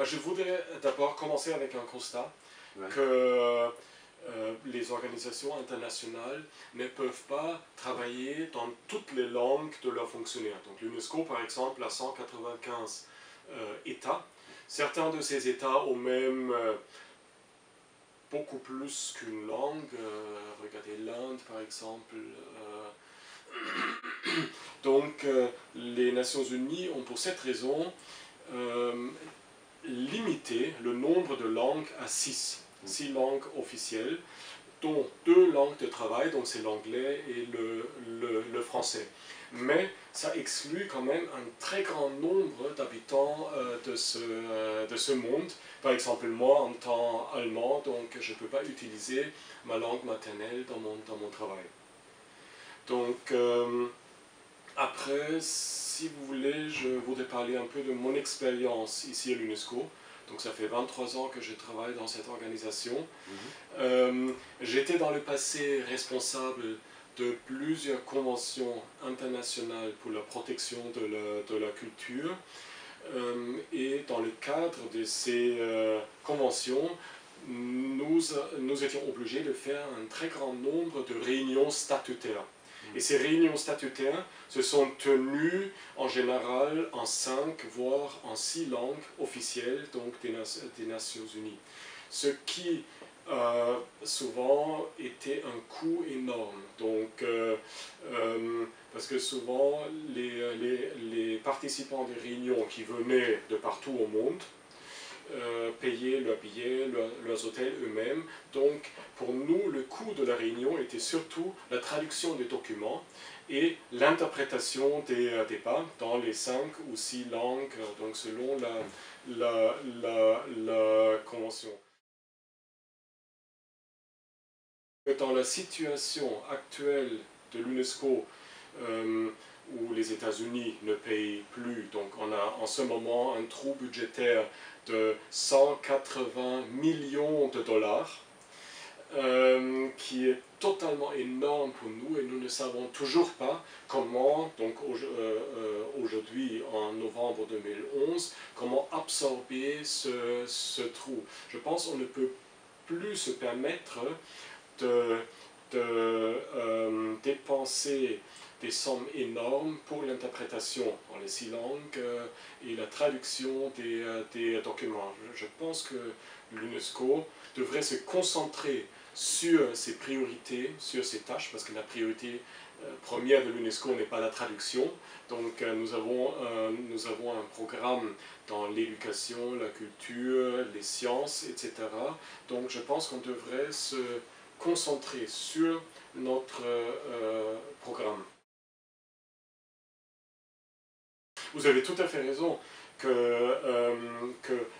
Je voudrais d'abord commencer avec un constat Ouais. que les organisations internationales ne peuvent pas travailler dans toutes les langues de leurs fonctionnaires. Donc l'UNESCO, par exemple, a 195 États. Certains de ces États ont même beaucoup plus qu'une langue. Regardez l'Inde, par exemple. Donc les Nations Unies ont pour cette raison limité le nombre de langues à 6. 6 langues officielles, dont 2 langues de travail, donc c'est l'anglais et le français. Mais ça exclut quand même un très grand nombre d'habitants de ce monde. Par exemple, moi, en tant qu'allemand, donc je ne peux pas utiliser ma langue maternelle dans mon travail. Donc, après, si vous voulez, je voudrais parler un peu de mon expérience ici à l'UNESCO. Donc ça fait 23 ans que je travaille dans cette organisation. J'étais dans le passé responsable de plusieurs conventions internationales pour la protection de la culture. Et dans le cadre de ces conventions, nous étions obligés de faire un très grand nombre de réunions statutaires. Et ces réunions statutaires se sont tenues en général en 5, voire en 6 langues officielles donc des Nations Unies. Ce qui souvent était un coût énorme. Donc, parce que souvent les participants des réunions qui venaient de partout au monde payer leurs billets, leurs hôtels eux-mêmes. Donc pour nous, le coût de la réunion était surtout la traduction des documents et l'interprétation des débats dans les 5 ou 6 langues, donc selon la convention. Dans la situation actuelle de l'UNESCO, où les États-Unis ne payent plus, donc on a en ce moment un trou budgétaire de 180 millions de dollars, qui est totalement énorme pour nous et nous ne savons toujours pas comment, donc aujourd'hui en novembre 2011, comment absorber ce trou. Je pense qu'on ne peut plus se permettre de dépenser des sommes énormes pour l'interprétation dans les 6 langues et la traduction des documents. Je pense que l'UNESCO devrait se concentrer sur ses priorités, sur ses tâches, parce que la priorité première de l'UNESCO n'est pas la traduction. Donc nous avons un programme dans l'éducation, la culture, les sciences, etc. Donc je pense qu'on devrait se concentrer sur notre programme. Vous avez tout à fait raison que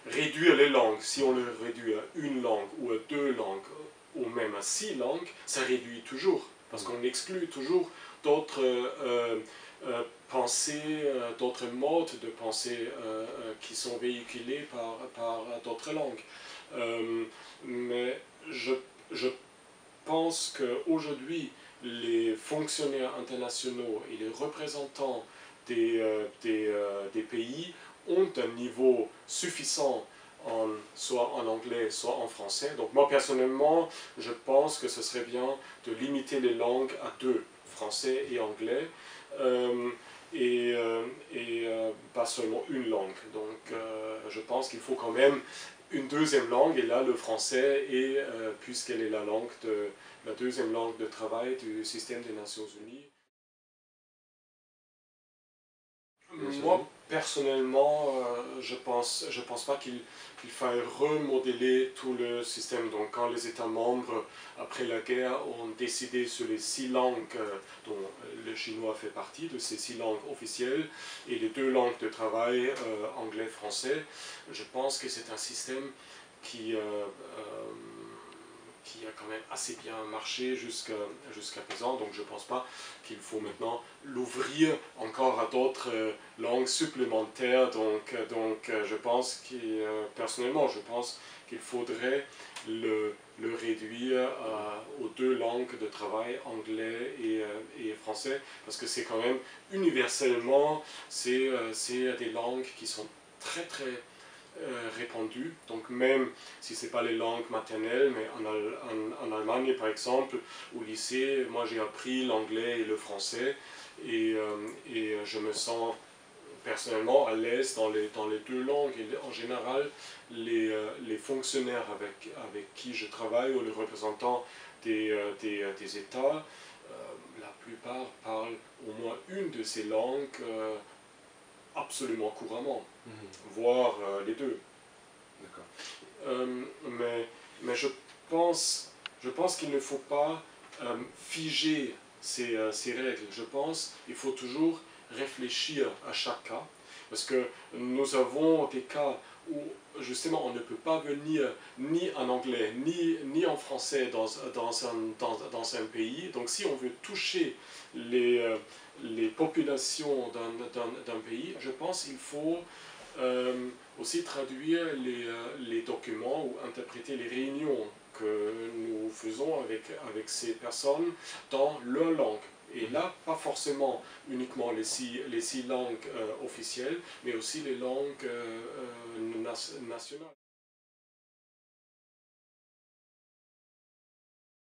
réduire les langues, si on le réduit à une langue ou à 2 langues, ou même à 6 langues, ça réduit toujours, parce qu'on exclut toujours d'autres pensées, d'autres modes de pensée qui sont véhiculés par d'autres langues. Mais je pense qu'aujourd'hui, les fonctionnaires internationaux et les représentants des pays ont un niveau suffisant soit en anglais, soit en français. Donc moi personnellement, je pense que ce serait bien de limiter les langues à 2, français et anglais, pas seulement une langue. Donc je pense qu'il faut quand même une deuxième langue, et là le français est, puisqu'elle est la deuxième langue de travail du système des Nations Unies. Moi, personnellement, je pense pas qu'il faille remodeler tout le système. Donc, quand les États membres, après la guerre, ont décidé sur les 6 langues, dont le chinois fait partie, de ces 6 langues officielles, et les 2 langues de travail, anglais-français, je pense que c'est un système qui a quand même assez bien marché jusqu'à présent, donc je ne pense pas qu'il faut maintenant l'ouvrir encore à d'autres langues supplémentaires. Donc je pense personnellement, je pense qu'il faudrait le réduire aux 2 langues de travail, anglais et français, parce que c'est quand même universellement, c'est des langues qui sont très répandu. Donc même si ce n'est pas les langues maternelles, mais en Allemagne par exemple, au lycée, moi j'ai appris l'anglais et le français et je me sens personnellement à l'aise dans les deux langues. Et en général, les fonctionnaires avec qui je travaille ou les représentants des États, la plupart parlent au moins une de ces langues absolument couramment, voire les deux. Mais je pense qu'il ne faut pas figer ces règles. Je pense qu'il faut toujours réfléchir à chaque cas, parce que nous avons des cas où justement on ne peut pas venir ni en anglais ni en français dans un pays. Donc si on veut toucher les populations d'un pays, je pense qu'il faut aussi traduire les documents ou interpréter les réunions que nous faisons avec ces personnes dans leur langue. Et là, pas forcément uniquement les six langues officielles, mais aussi les langues nationales.